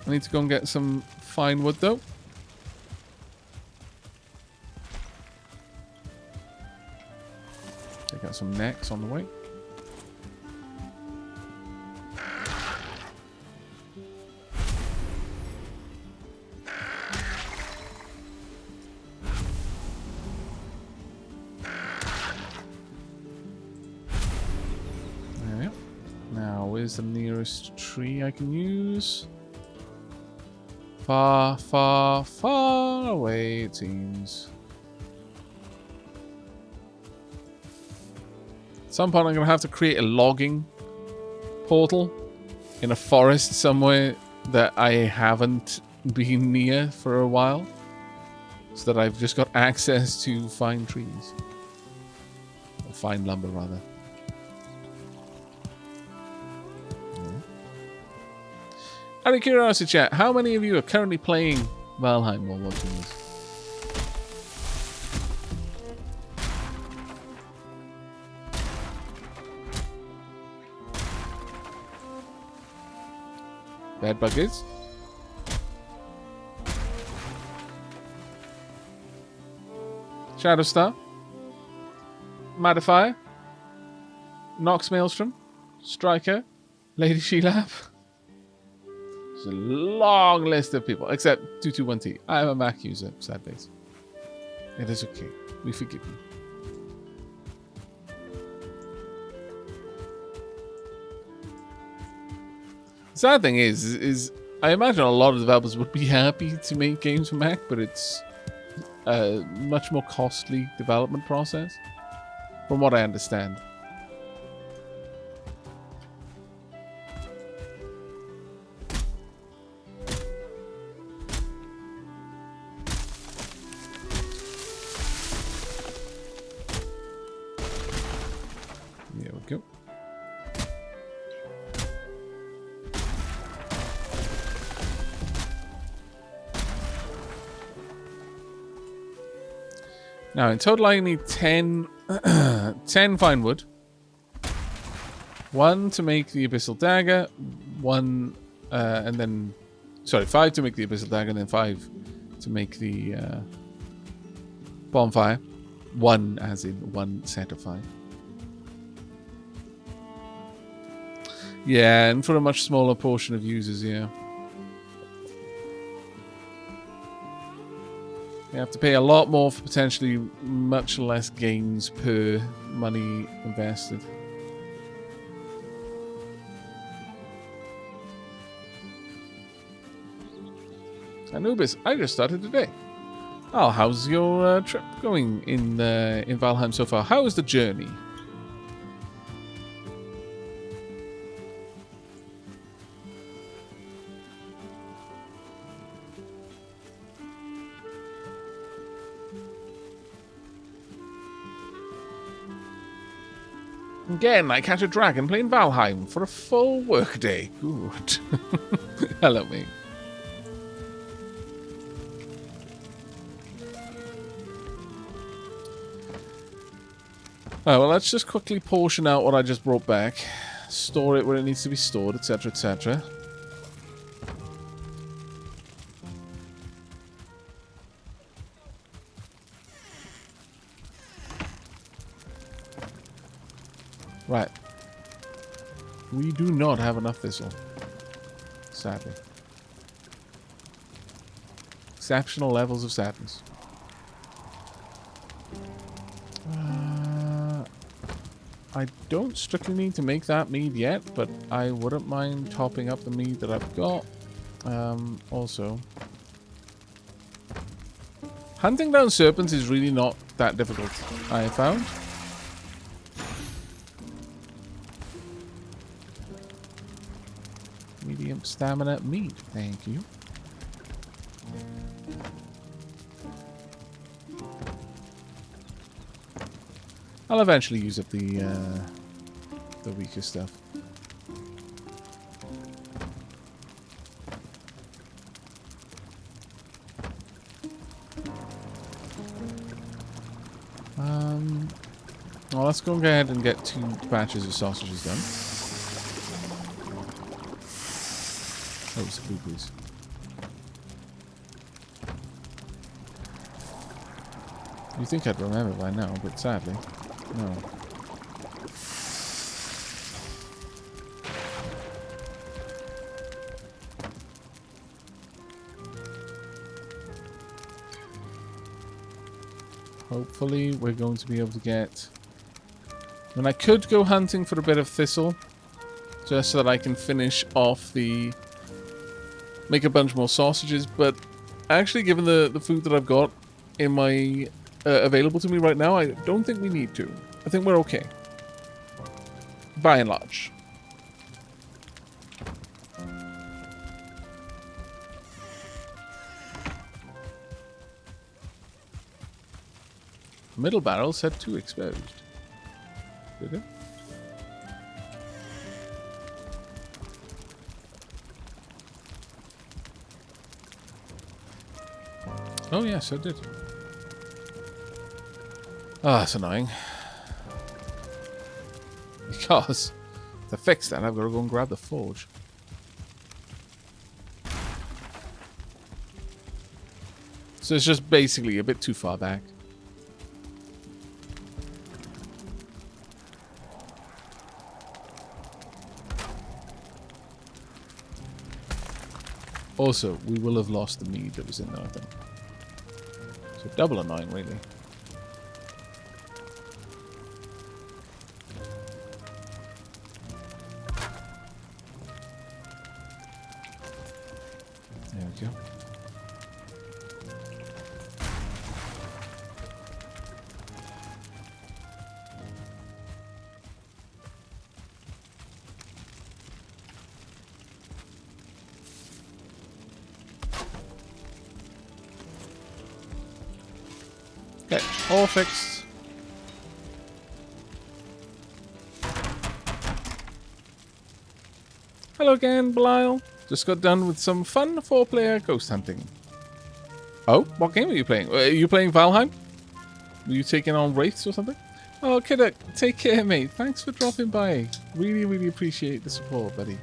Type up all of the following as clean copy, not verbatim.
I need to go and get some fine wood, though. I got some necks on the way. There we go. Now, where's the nearest tree I can use? Far, far, far away, it seems. At some point, I'm going to have to create a logging portal in a forest somewhere that I haven't been near for a while, so that I've just got access to fine trees. Or fine lumber, rather. Out of curiosity, chat, how many of you are currently playing Valheim while watching this? Bad buggers? Shadowstar? Modifier? Nox Maelstrom? Striker? Lady Sheelap? There's a long list of people, except 221T. I am a Mac user, sad days. It is okay. We forgive you. The sad thing is I imagine a lot of developers would be happy to make games for Mac, but it's a much more costly development process, from what I understand. There we go. Now, in total, I need 10 fine wood. 1 to make the Abyssal Dagger. 1, and then... Sorry, 5 to make the Abyssal Dagger, and then 5 to make the bonfire. 1, as in 1 set of 5. Yeah, and for a much smaller portion of users, yeah. You have to pay a lot more for potentially much less gains per money invested. Anubis, I just started today. Oh, how's your trip going in Valheim so far? How is the journey? Again, I catch a dragon playing Valheim for a full workday. Good. Hello, mate. Alright, well, let's just quickly portion out what I just brought back. Store it where it needs to be stored, etc., etc. Right. We do not have enough thistle. Sadly. Exceptional levels of sadness. I don't strictly need to make that mead yet, but I wouldn't mind topping up the mead that I've got. Also, hunting down serpents is really not that difficult, I have found. Medium stamina meat, thank you. I'll eventually use up the weaker stuff. Well, let's go ahead and get 2 batches of sausages done. Oh, it's blueberries. You think I'd remember by now, but sadly, no. Hopefully we're going to be able to get... I mean, I could go hunting for a bit of thistle, just so that I can finish off the... make a bunch more sausages, but actually, given the food that I've got in my... available to me right now, I don't think we need to. I think we're okay. By and large. Middle barrel said 2 exposed. Did it? Oh yes, I did. Ah, that's annoying. Because to fix that, I've got to go and grab the forge. So it's just basically a bit too far back. Also, we will have lost the mead that was in there, I think. So double annoying, really. There we go. Okay, all fixed. Hello again, Belial. Just got done with some fun 4-player ghost hunting. Oh, what game are you playing? Are you playing Valheim? Were you taking on wraiths or something? Oh, Kidduck, take care, mate. Thanks for dropping by. Really, really appreciate the support, buddy.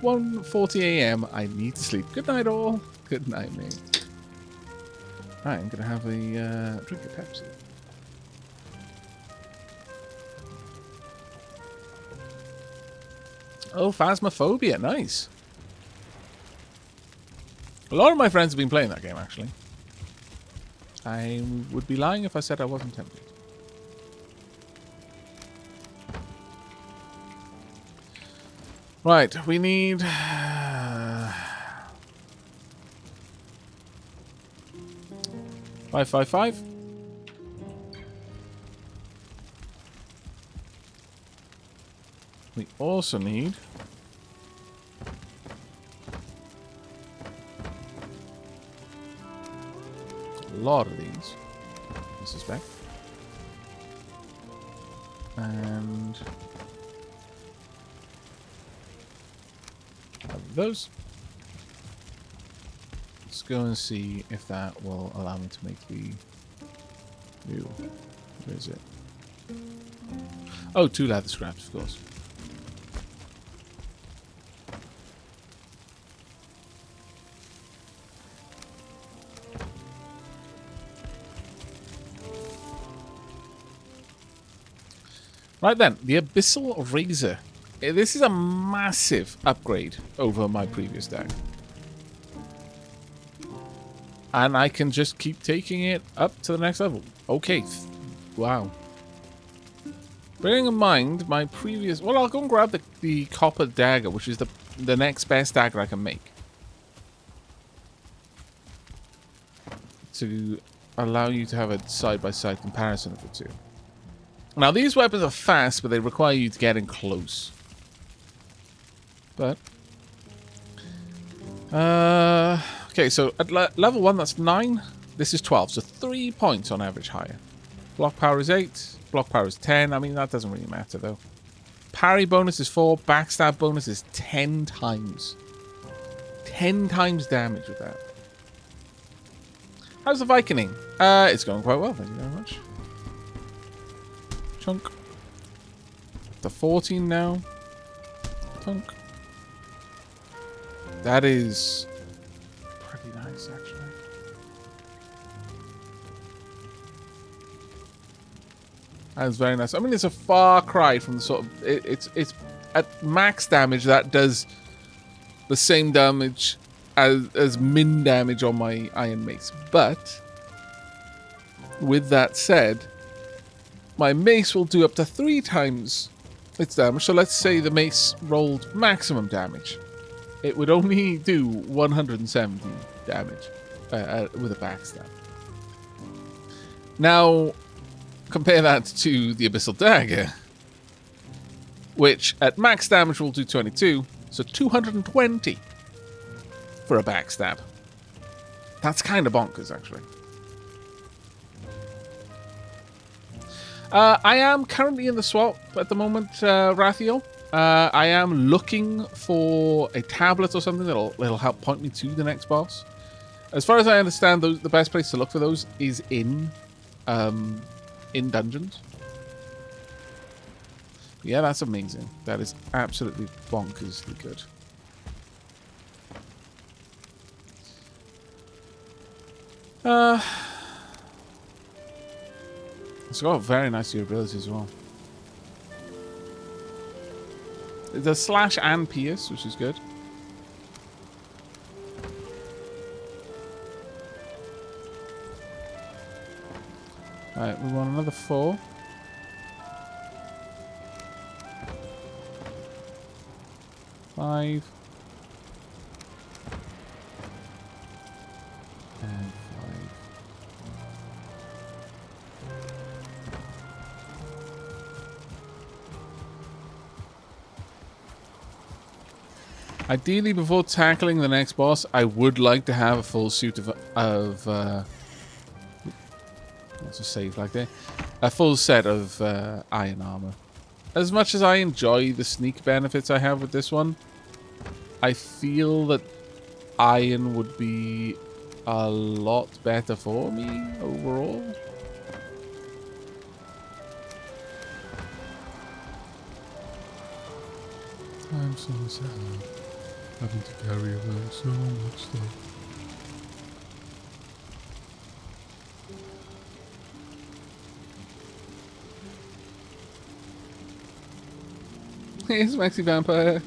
1:40 AM. I need to sleep. Good night, all. Good night, mate. Right, I'm going to have a drink of Pepsi. Oh, Phasmophobia. Nice. A lot of my friends have been playing that game, actually. I would be lying if I said I wasn't tempted. Right, we need... 555. We also need a lot of these, I suspect. And have those. Let's go and see if that will allow me to make the new. Where is it? Oh, 2 leather scraps, of course. Right then, the Abyssal Razor. This is a massive upgrade over my previous deck. And I can just keep taking it up to the next level. Okay. Wow. Bearing in mind my previous... Well, I'll go and grab the copper dagger, which is the next best dagger I can make. To allow you to have a side-by-side comparison of the two. Now, these weapons are fast, but they require you to get in close. But... okay, so at level 1, that's 9. This is 12, so 3 points on average higher. Block power is 8. Block power is 10. I mean, that doesn't really matter, though. Parry bonus is 4. Backstab bonus is 10 times. 10 times damage with that. How's the Viking? It's going quite well, thank you very much. Chunk. The 14 now. Chunk. That is pretty nice, actually. That's very nice. I mean, it's a far cry from the sort of... It's at max damage, that does the same damage as min damage on my Iron Mace. But, with that said, my Mace will do up to 3 times its damage. So let's say the Mace rolled maximum damage. It would only do 170 damage with a backstab. Now, compare that to the Abyssal Dagger, which at max damage will do 22, so 220 for a backstab. That's kind of bonkers, actually. I am currently in the swamp at the moment, Rathiel. I am looking for a tablet or something that'll help point me to the next boss. As far as I understand, the best place to look for those is in dungeons. Yeah, that's amazing. That is absolutely bonkersly good. It's got very nice durability as well. It does slash and pierce, which is good. Alright, we want another 4. Five. And 5. Ideally, before tackling the next boss, I would like to have a full suit of what's a save like there? A full set of iron armor. As much as I enjoy the sneak benefits I have with this one, I feel that iron would be a lot better for me overall. I'm so sad, having to carry around so much stuff. Here's Maxi Vampire.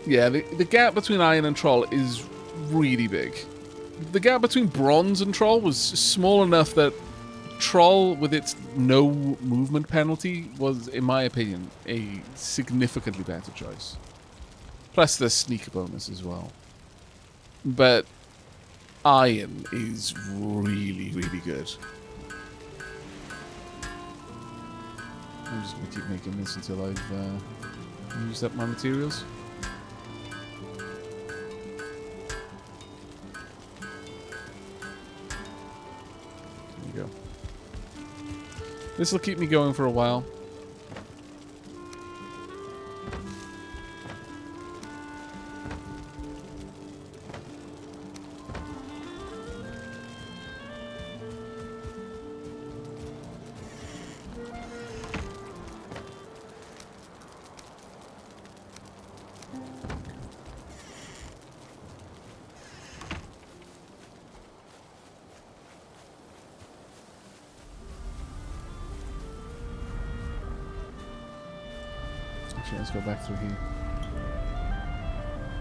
Yeah, the gap between Iron and Troll is really big. The gap between Bronze and Troll was small enough that Troll, with its no movement penalty, was, in my opinion, a significantly better choice. Plus the sneak bonus as well. But Iron is really, really good. I'm just going to keep making this until I've used up my materials. There we go. This will keep me going for a while. Let's go back through here.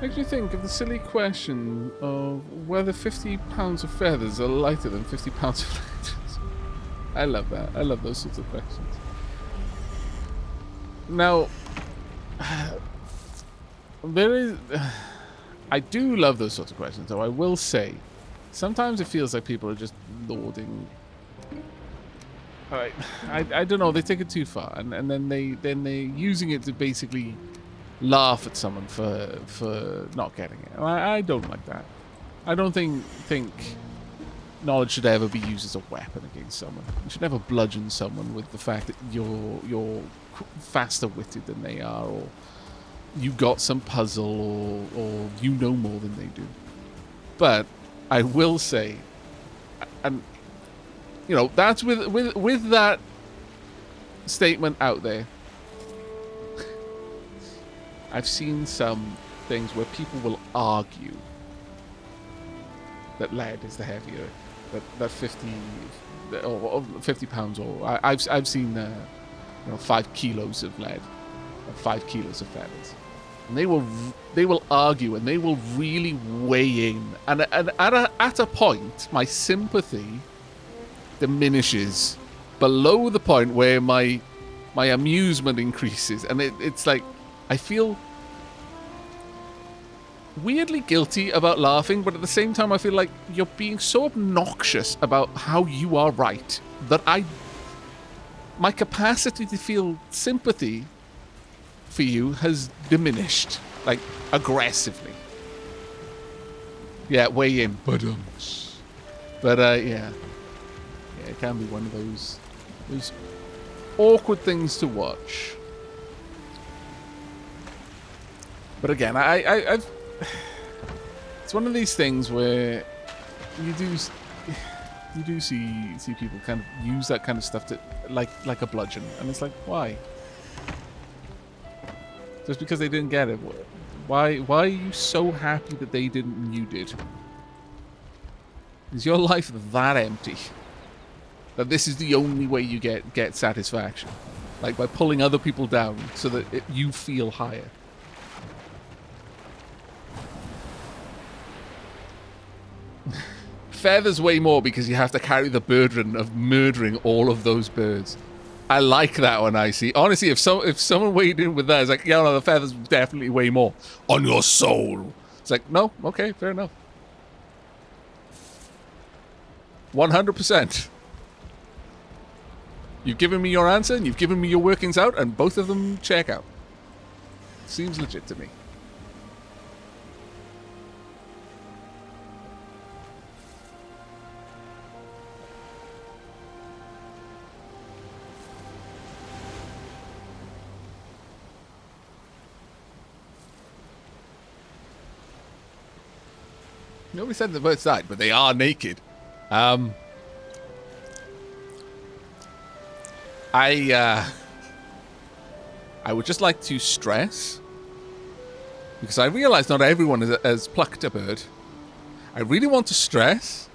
Makes me think of the silly question of whether 50 pounds of feathers are lighter than 50 pounds of lead. I love that. I love those sorts of questions. Now, there is... I do love those sorts of questions, though I will say, sometimes it feels like people are just lording... I don't know, they take it too far, and then they're using it to basically laugh at someone for not getting it. I don't like that. I don't think knowledge should ever be used as a weapon against someone. You should never bludgeon someone with the fact that you're faster witted than they are, or you got some puzzle, or you know more than they do. But I will say, and you know, that's with that statement out there. I've seen some things where people will argue that lead is the heavier, that 50 pounds, or I've seen 5 kilos of lead, or 5 kilos of feathers, and they will argue and they will really weigh in, and at a point my sympathy diminishes below the point where my amusement increases, and it's like I feel weirdly guilty about laughing, but at the same time I feel like you're being so obnoxious about how you are right that my capacity to feel sympathy for you has diminished, like, aggressively. Yeah, weigh in. But yeah, it can be one of those awkward things to watch. But again, I've it's one of these things where you do see people kind of use that kind of stuff to like a bludgeon, and it's like, why? Just because they didn't get it? Why are you so happy that they didn't and you did? Is your life that empty that this is the only way you get satisfaction? Like by pulling other people down so that you feel higher? Feathers weigh more because you have to carry the burden of murdering all of those birds. I like that one, I see. Honestly, if someone weighed in with that, it's like, yeah, no, the feathers definitely weigh more. On your soul. It's like, no, okay, fair enough. 100%. You've given me your answer, and you've given me your workings out, and both of them check out. Seems legit to me. Nobody said the birds died, but they are naked. I would just like to stress, because I realize not everyone has plucked a bird. I really want to stress,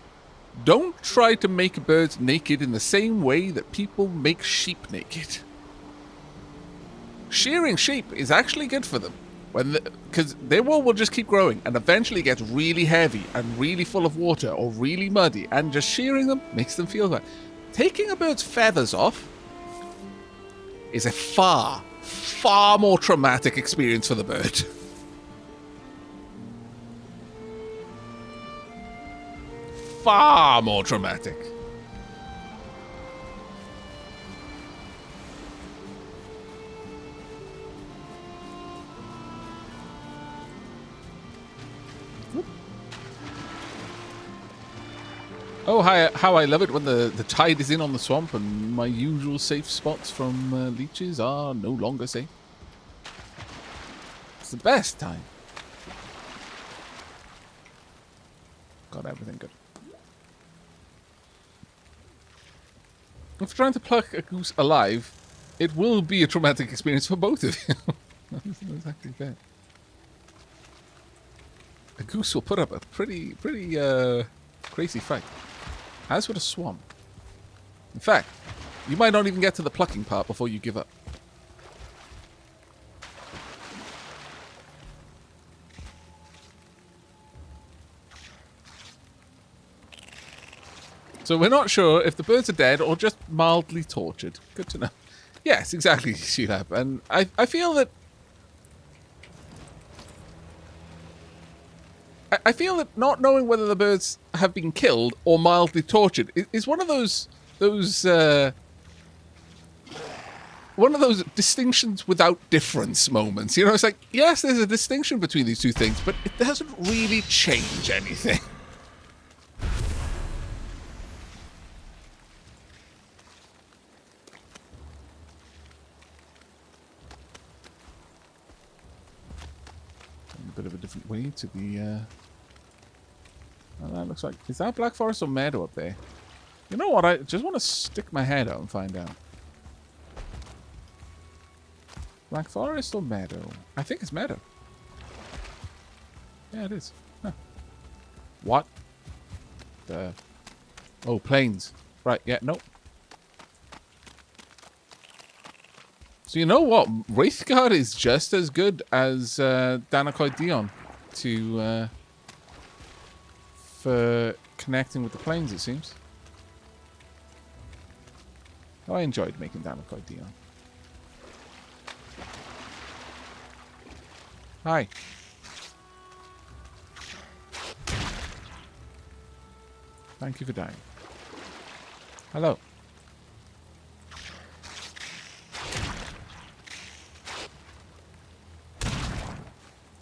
don't try to make birds naked in the same way that people make sheep naked. Shearing sheep is actually good for them. Because their wool will just keep growing and eventually gets really heavy and really full of water or really muddy, and just shearing them makes them feel that. Taking a bird's feathers off is a far, far more traumatic experience for the bird. Far more traumatic. Oh, how I love it when the tide is in on the swamp and my usual safe spots from leeches are no longer safe. It's the best time. Got everything good. If trying to pluck a goose alive, it will be a traumatic experience for both of you. That's exactly fair. A goose will put up a pretty crazy fight. As would a swamp. In fact, you might not even get to the plucking part before you give up. So we're not sure if the birds are dead or just mildly tortured. Good to know. Yes, exactly, Sheelab. And I feel that... I feel that not knowing whether the birds have been killed or mildly tortured is one of those distinctions without difference moments. You know, it's like, yes, there's a distinction between these two things, but it doesn't really change anything. A bit of a different way to the well, that looks like, is that Black Forest or Meadow up there? You know what, I just want to stick my head out and find out. Black Forest or Meadow? I think it's Meadow. Yeah, it is. Huh. What? The... Oh, plains. Right, yeah, nope. So you know what? Wraithguard is just as good as Danacoid Dion to for connecting with the plains, it seems. Oh, I enjoyed making Danacoid Dion. Hi. Thank you for dying. Hello.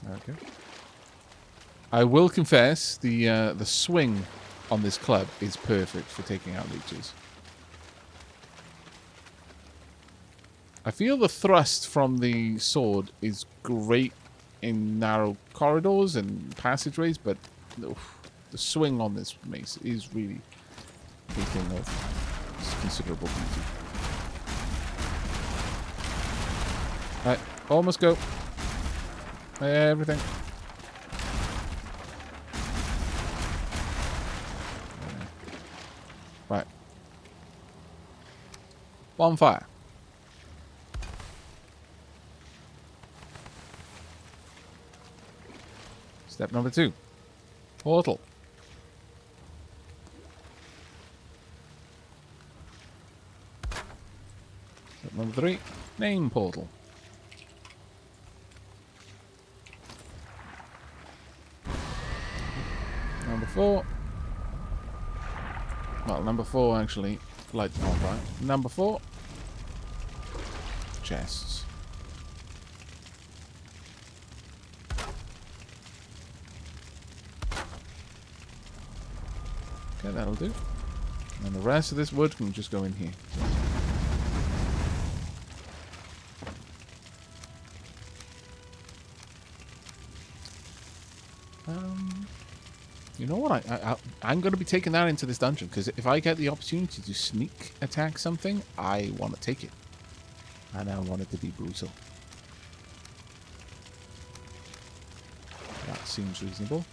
Okay. I will confess the swing on this club is perfect for taking out leeches. I feel the thrust from the sword is great in narrow corridors and passageways, but oof, the swing on this mace is really a thing of considerable beauty. Right, almost go. Everything. Right. Bonfire. Step number 2. Portal. Step number 3. Name portal. Number 4. Well, number 4 actually light the bonfire. Number 4. Chests. Okay, that'll do. And the rest of this wood can just go in here. You know what? I'm going to be taking that into this dungeon, because if I get the opportunity to sneak attack something, I want to take it. And I want it to be brutal. That seems reasonable.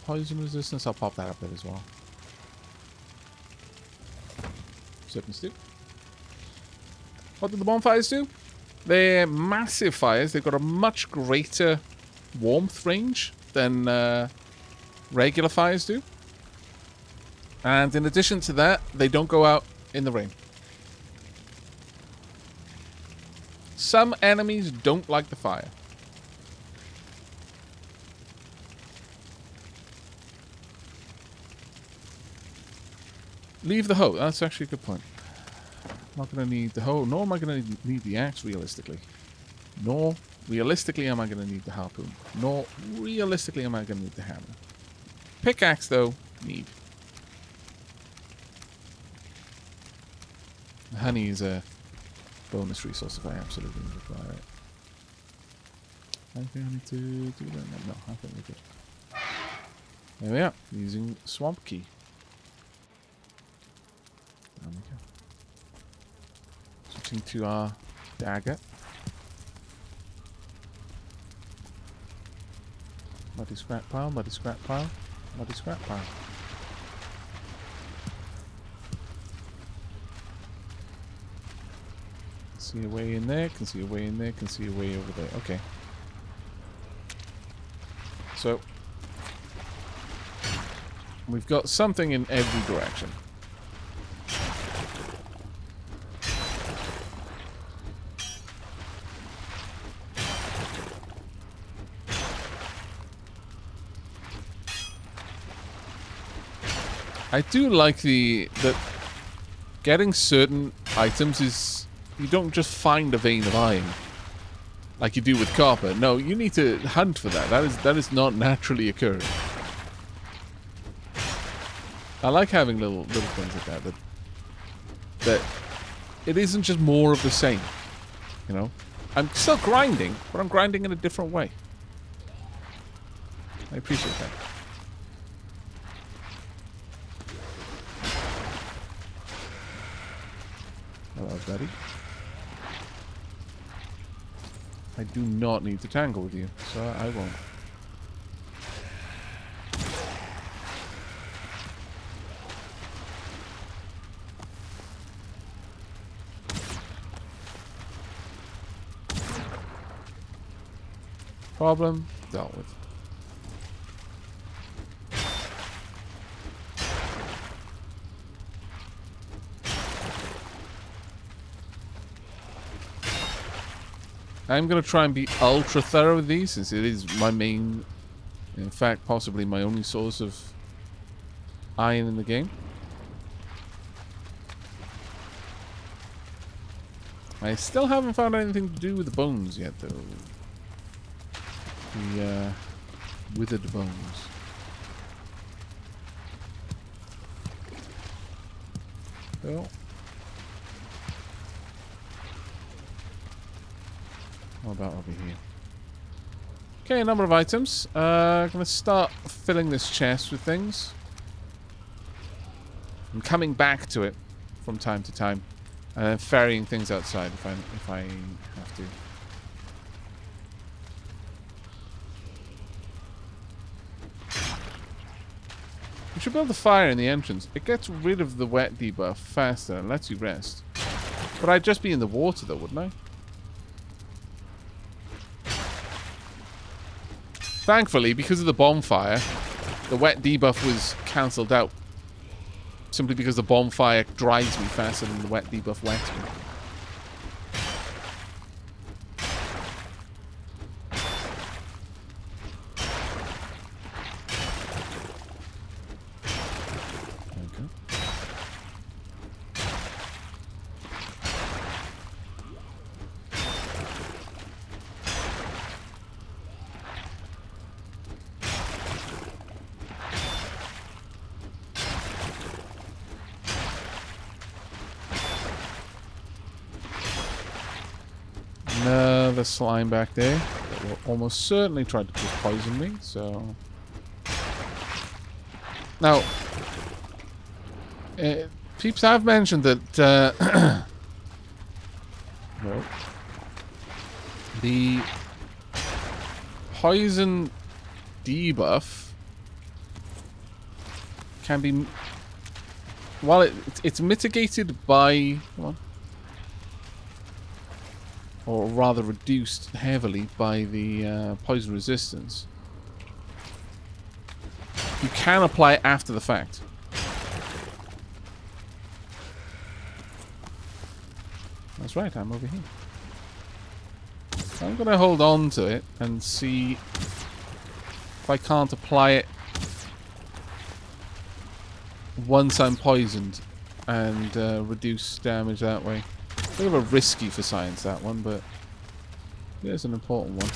Poison resistance, I'll pop that up there as well. Serpents do. What do the bonfires do? They're massive fires. They've got a much greater warmth range than regular fires do. And in addition to that, they don't go out in the rain. Some enemies don't like the fire. Leave the hoe. That's actually a good point. I'm not going to need the hoe, nor am I going to need the axe realistically. Nor realistically am I going to need the harpoon. Nor realistically am I going to need the hammer. Pickaxe, though, need. Honey is a bonus resource if I absolutely require it. I think I need to do that. No, I think we're good. There we are. Using swamp key. There we go. Switching to our dagger. Muddy scrap pile, muddy scrap pile, muddy scrap pile. Can see a way in there, can see a way in there, can see a way over there. Okay. So, we've got something in every direction. I do like that getting certain items is, you don't just find a vein of iron like you do with copper. No, you need to hunt for that. That is not naturally occurring. I like having little things like that it isn't just more of the same. You know? I'm still grinding, but I'm grinding in a different way. I appreciate that. Hello, buddy. I do not need to tangle with you, so I won't. Problem dealt with. I'm going to try and be ultra thorough with these, since it is my main, in fact, possibly my only source of iron in the game. I still haven't found anything to do with the bones yet, though. The withered bones. Oh. What about over here? Okay, a number of items. I'm going to start filling this chest with things. I'm coming back to it from time to time. And then ferrying things outside if I have to. We should build a fire in the entrance. It gets rid of the wet debuff faster and lets you rest. But I'd just be in the water though, wouldn't I? Thankfully, because of the bonfire, the wet debuff was cancelled out. Simply because the bonfire dries me faster than the wet debuff wets me. Another slime back there that will almost certainly try to just poison me, so... Now, peeps have mentioned that well, the poison debuff can be... While it's mitigated by... Come on. Or rather reduced heavily by the poison resistance. You can apply it after the fact. That's right, I'm over here. So I'm going to hold on to it and see if I can't apply it once I'm poisoned and reduce damage that way. A bit of a risky for science, that one, but it is an important one.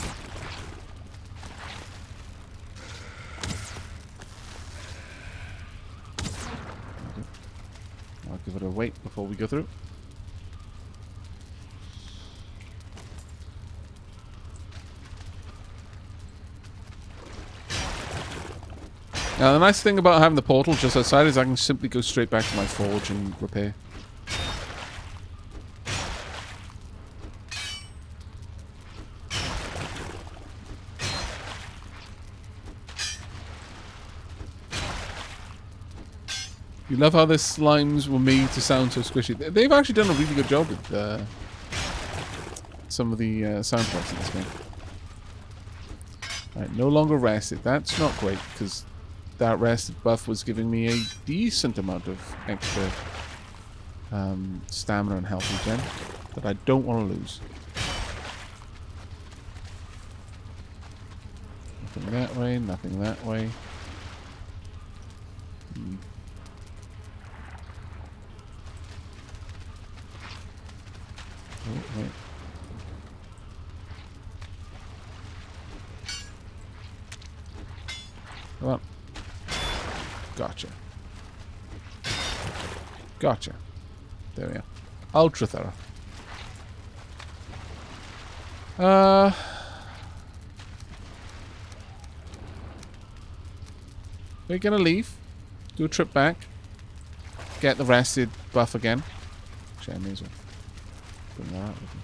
I'll give it a wait before we go through. Now, the nice thing about having the portal just outside is I can simply go straight back to my forge and repair. You love how the slimes were made to sound so squishy. They've actually done a really good job with some of the sound effects in this game. Alright, no longer rested. That's not great, because that rested buff was giving me a decent amount of extra stamina and health regen that I don't want to lose. Nothing that way, nothing that way. Oh, wait. Come on. Gotcha. Gotcha. There we are. Ultra thorough. We're gonna leave. Do a trip back. Get the rested buff again. Actually, I may as well bring that out with me.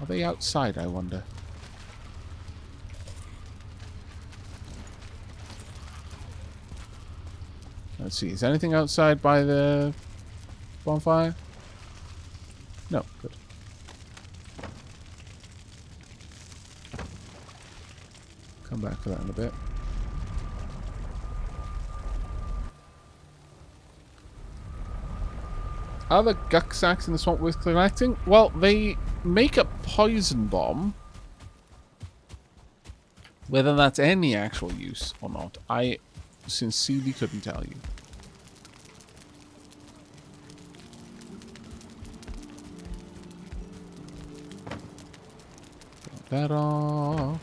Are they outside, I wonder? Let's see. Is anything outside by the bonfire? No. Good. Come back for that in a bit. Are the guck sacks in the swamp worth collecting? Well, they make a poison bomb. Whether that's any actual use or not, I sincerely couldn't tell you. Got that off.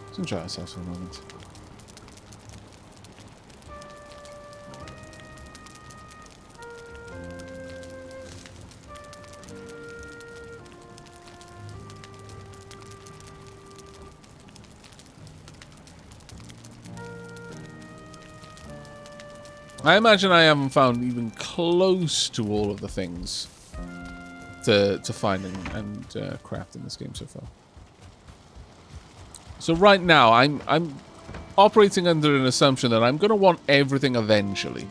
Let's enjoy ourselves for a moment. I imagine I haven't found even close to all of the things to find and craft in this game so far. So right now, I'm operating under an assumption that I'm going to want everything eventually.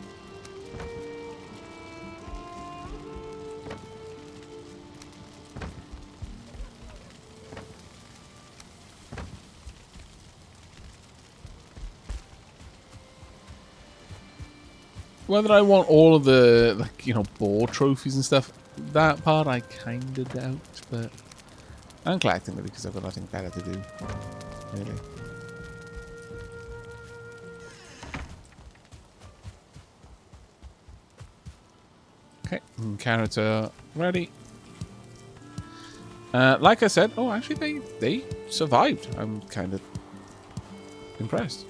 Whether I want all of the, like, you know, boar trophies and stuff, that part I kind of doubt, but I'm collecting it because I've got nothing better to do. Really. Okay, carrots are ready. Like I said, oh, actually they survived. I'm kind of impressed.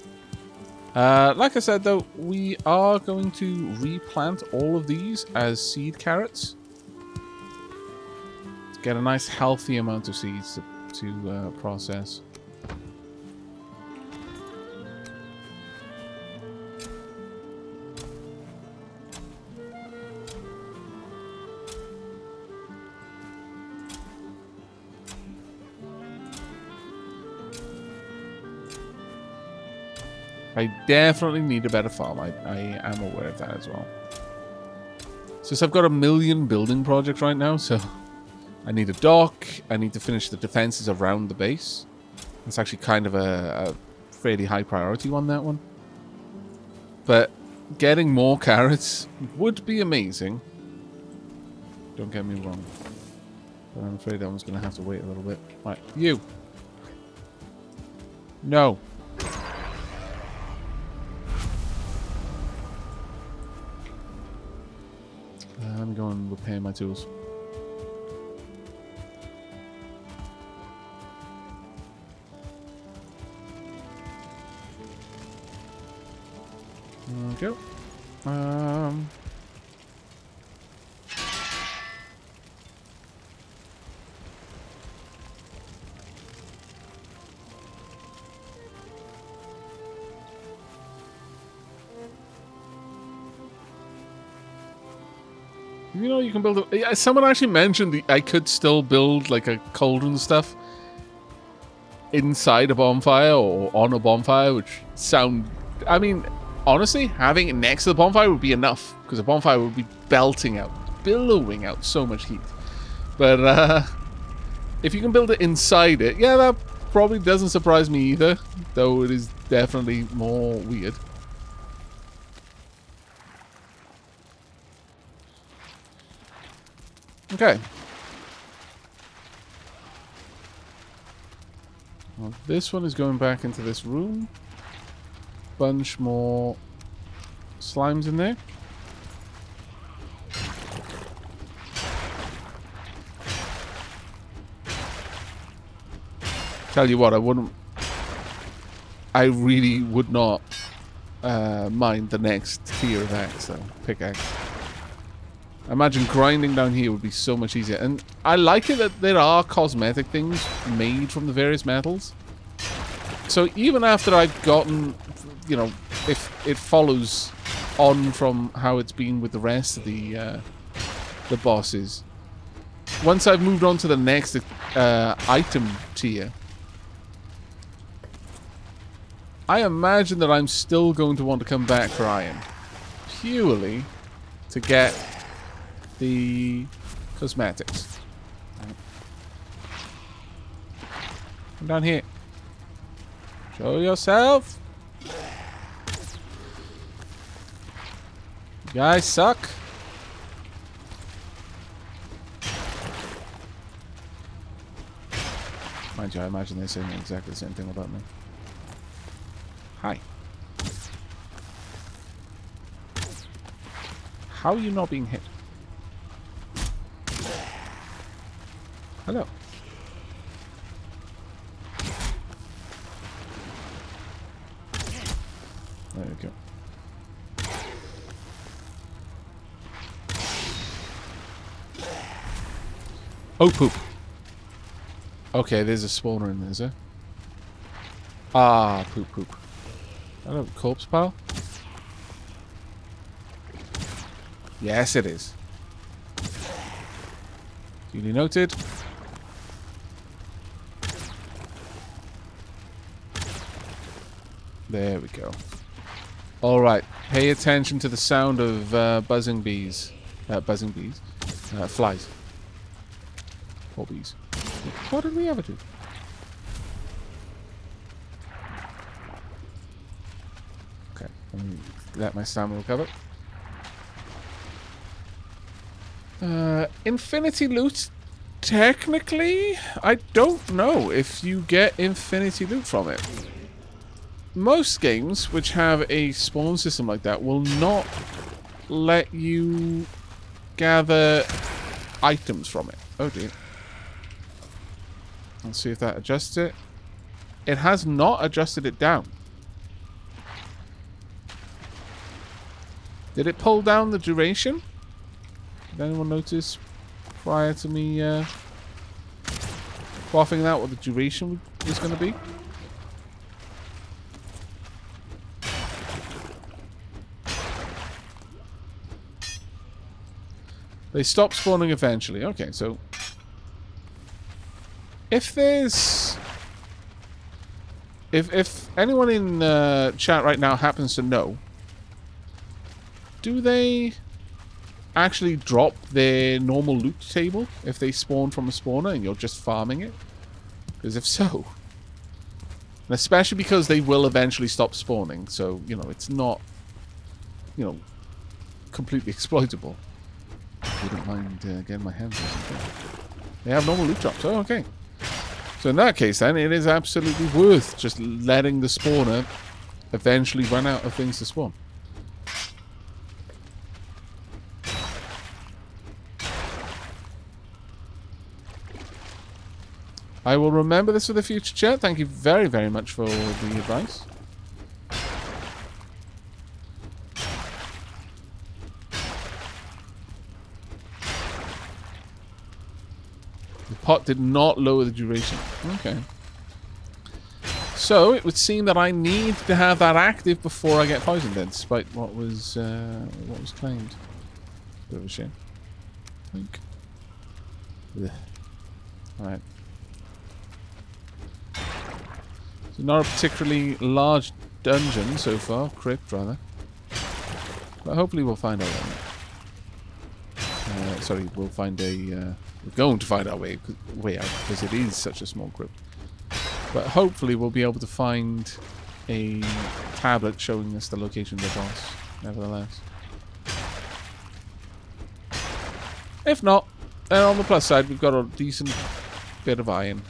Like I said, though, we are going to replant all of these as seed carrots. To get a nice healthy amount of seeds to process. I definitely need a better farm. I am aware of that as well. Since I've got 1 million building projects right now, so I need a dock. I need to finish the defenses around the base. It's actually kind of a fairly high priority on that one. But getting more carrots would be amazing. Don't get me wrong. But I'm afraid that one's going to have to wait a little bit. Right, you. No. Let me go and repair my tools. There we go. You know, you can build a... Someone actually mentioned I could still build, like, a cauldron stuff inside a bonfire or on a bonfire, which sound... I mean, honestly, having it next to the bonfire would be enough, because the bonfire would be belting out, billowing out so much heat. But, if you can build it inside it, yeah, that probably doesn't surprise me either, though it is definitely more weird. Okay. Well, this one is going back into this room. Bunch more slimes in there. Tell you what, I really would not mind the next tier of axe, though. Pickaxe. I imagine grinding down here would be so much easier. And I like it that there are cosmetic things made from the various metals. So even after I've gotten, you know, if it follows on from how it's been with the rest of the bosses, once I've moved on to the next item tier, I imagine that I'm still going to want to come back for iron, purely to get the cosmetics. Come down here. Show yourself. You guys suck. Mind you, I imagine they're saying exactly the same thing about me. Hi. How are you not being hit? Hello. There we go. Oh, poop. Okay, there's a spawner in there, is there? Ah, poop, poop. Hello, corpse pile? Yes, it is. Duly noted. There we go. Alright, pay attention to the sound of buzzing bees. Flies. Or bees. What did we ever do? Okay, let me let my stamina recover. Infinity loot? Technically, I don't know if you get infinity loot from it. Most games which have a spawn system like that will not let you gather items from it. Oh dear. Let's see if that adjusts it. It has not adjusted it down. Did it pull down the duration? Did anyone notice prior to me quaffing out what the duration was going to be? They stop spawning eventually. Okay, so if there's... If anyone in chat right now happens to know, do they actually drop their normal loot table if they spawn from a spawner and you're just farming it? Because if so... And especially because they will eventually stop spawning, so, you know, it's not, you know, completely exploitable. I wouldn't mind getting my hands on something. They have normal loot drops. Oh, okay. So in that case, then, it is absolutely worth just letting the spawner eventually run out of things to spawn. I will remember this for the future, chat. Thank you very, very much for the advice. The pot did not lower the duration. Okay. So, it would seem that I need to have that active before I get poisoned then, despite what was claimed. Bit of a shame. I think. Alright. So not a particularly large dungeon so far, crypt rather. But hopefully we'll find our way. Sorry, we'll find a... we're going to find our way out because it is such a small crypt. But hopefully we'll be able to find a tablet showing us the location of the boss, nevertheless. If not, then on the plus side we've got a decent bit of iron.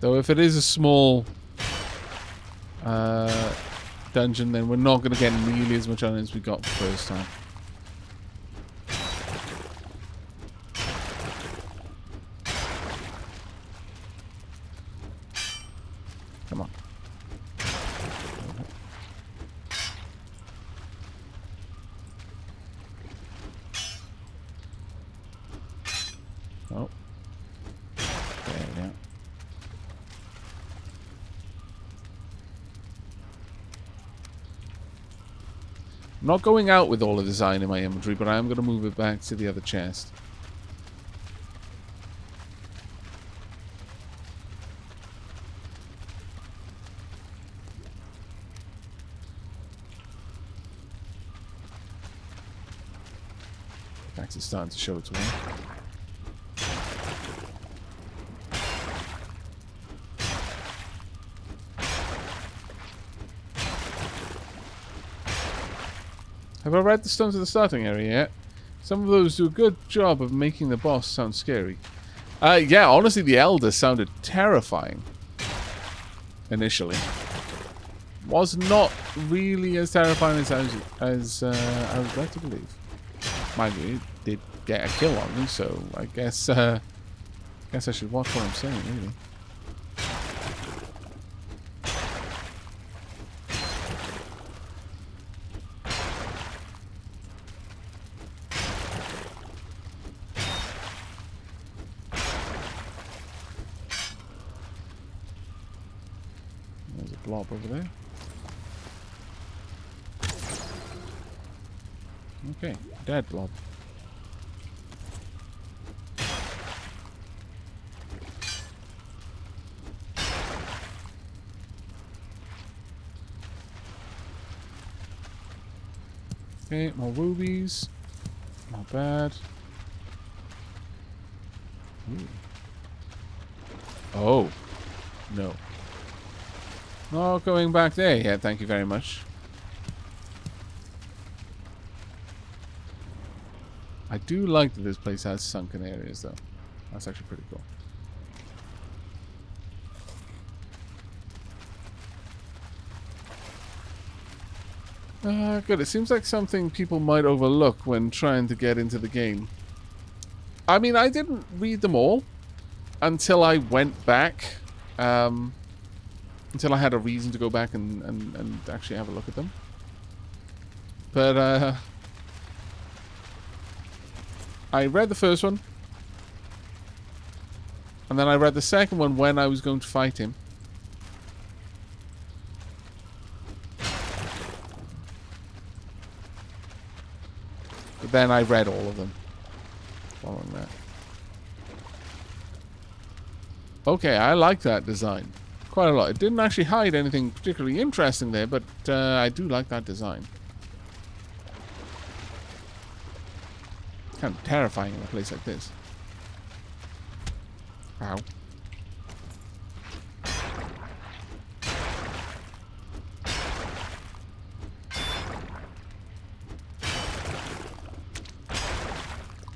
Though if it is a small dungeon, then we're not going to get nearly as much iron as we got the first time. Come on. Oh. I'm not going out with all of the design in my inventory, but I am going to move it back to the other chest. In fact, it's starting to show its way. Have I read the stones of the starting area yet? Some of those do a good job of making the boss sound scary. Yeah, honestly, the Elder sounded terrifying. Initially. Was not really as terrifying as I was led to believe. Mind you, it did get a kill on me, so I guess I should watch what I'm saying, really. There's a blob over there. Okay, dead blob. Okay, more rubies. Not bad. Ooh. Oh. No. Not going back there yet, thank you very much. I do like that this place has sunken areas, though. That's actually pretty cool. Good. It seems like something people might overlook when trying to get into the game. I mean, I didn't read them all until I went back. Until I had a reason to go back and actually have a look at them. But, I read the first one. And then I read the second one when I was going to fight him. But then I read all of them. Following that. Okay, I like that design. Quite a lot. It didn't actually hide anything particularly interesting there, but I do like that design. Kind of terrifying in a place like this. Ow.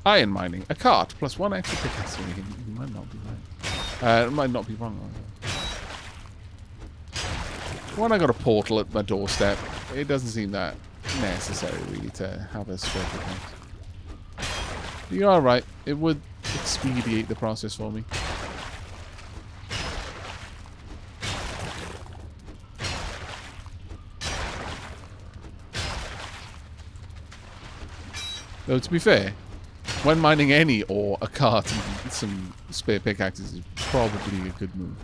Iron mining. A cart plus 1 extra pickaxe. You might not be right. It might not be wrong. When I got a portal at my doorstep, it doesn't seem that necessary really to have a spare pickaxe. You are right. It would expedite the process for me. Though to be fair, when mining any ore, a cart and some spare pickaxes is probably a good move.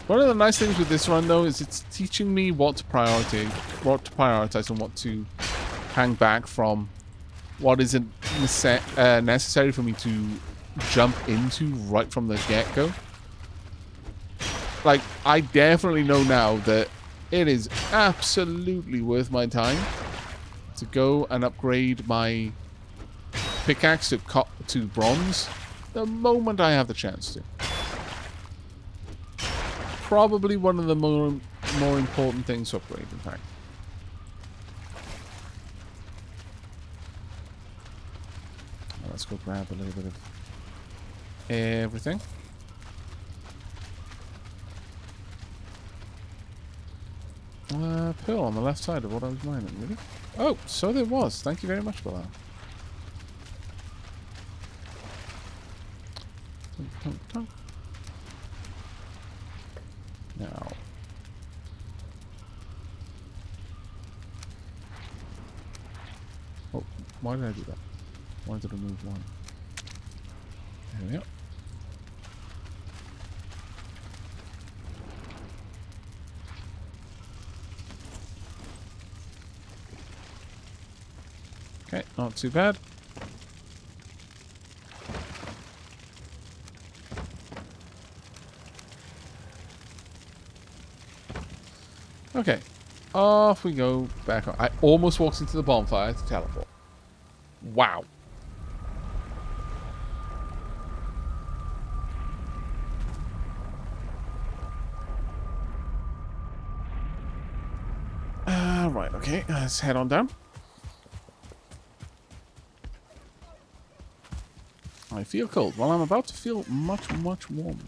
One of the nice things with this run, though, is it's teaching me what to prioritize and what to hang back from. What isn't necessary for me to jump into right from the get-go. Like, I definitely know now that it is absolutely worth my time to go and upgrade my pickaxe to bronze the moment I have the chance to. Probably one of the more important things to upgrade, in fact. Let's go grab a little bit of everything. Pearl on the left side of what I was mining, really? Oh, so there was. Thank you very much for that. Now. Oh, why did I do that? Why did I move one? There we go. Not too bad. Okay. Off we go back on. I almost walked into the bonfire to teleport. Wow. Right, okay. Let's head on down. I feel cold. Well, I'm about to feel much, much warmer.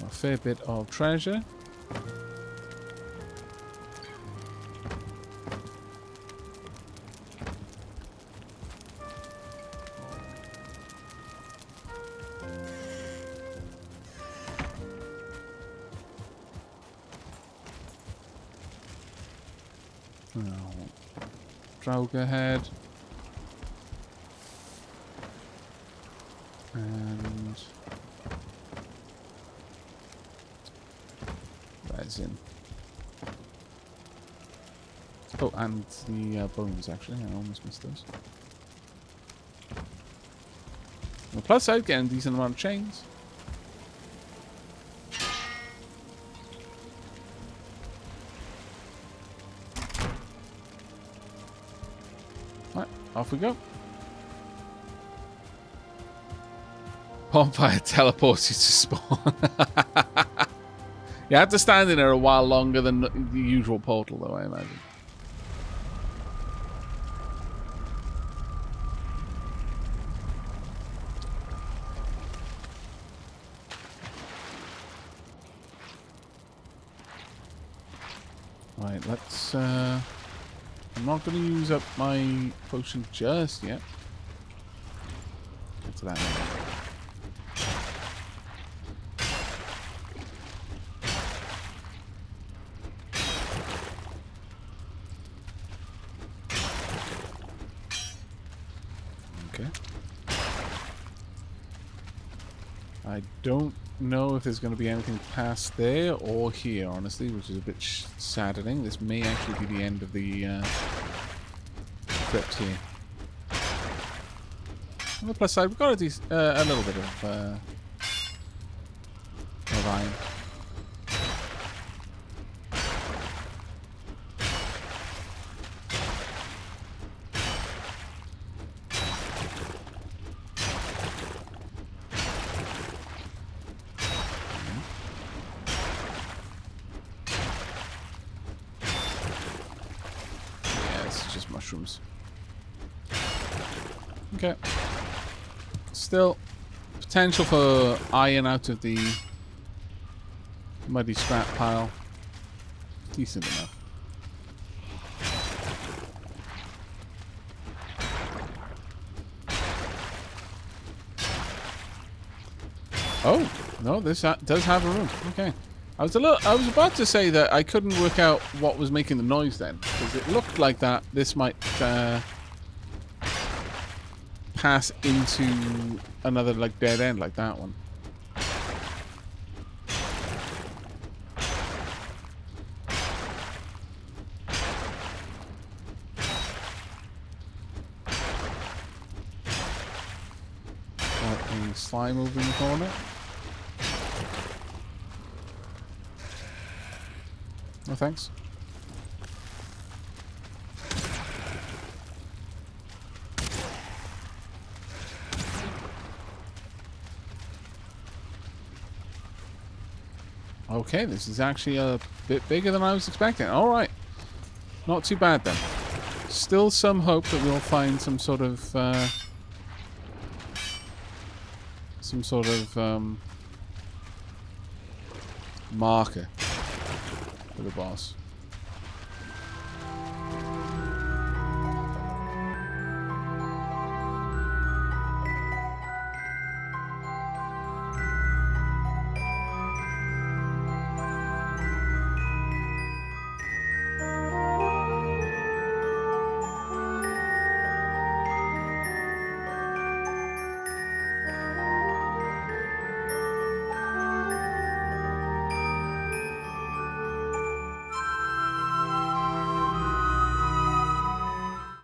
A fair bit of treasure. Droga head. And resin. Oh, and the bones, actually. I almost missed those. On the plus side, getting a decent amount of chains. Right, off we go. Bonfire teleports you to spawn. You have to stand in there a while longer than the usual portal, though, I imagine. Right, let's... I'm not going to use up my potion just yet. Get to that now. Okay. I don't know if there's going to be anything past there or here, honestly, which is a bit saddening. This may actually be the end of the crypt here. On the plus side, we've got a little bit of iron. Mushrooms. Okay. Still, potential for iron out of the muddy scrap pile. Decent enough. Oh, no, this does have a room. Okay. I was about to say that I couldn't work out what was making the noise then, because it looked like that this might pass into another like dead end like that one. Got a slime over in the corner. No thanks. Okay, this is actually a bit bigger than I was expecting. All right. Not too bad then. Still some hope that we'll find some sort of marker for the boss.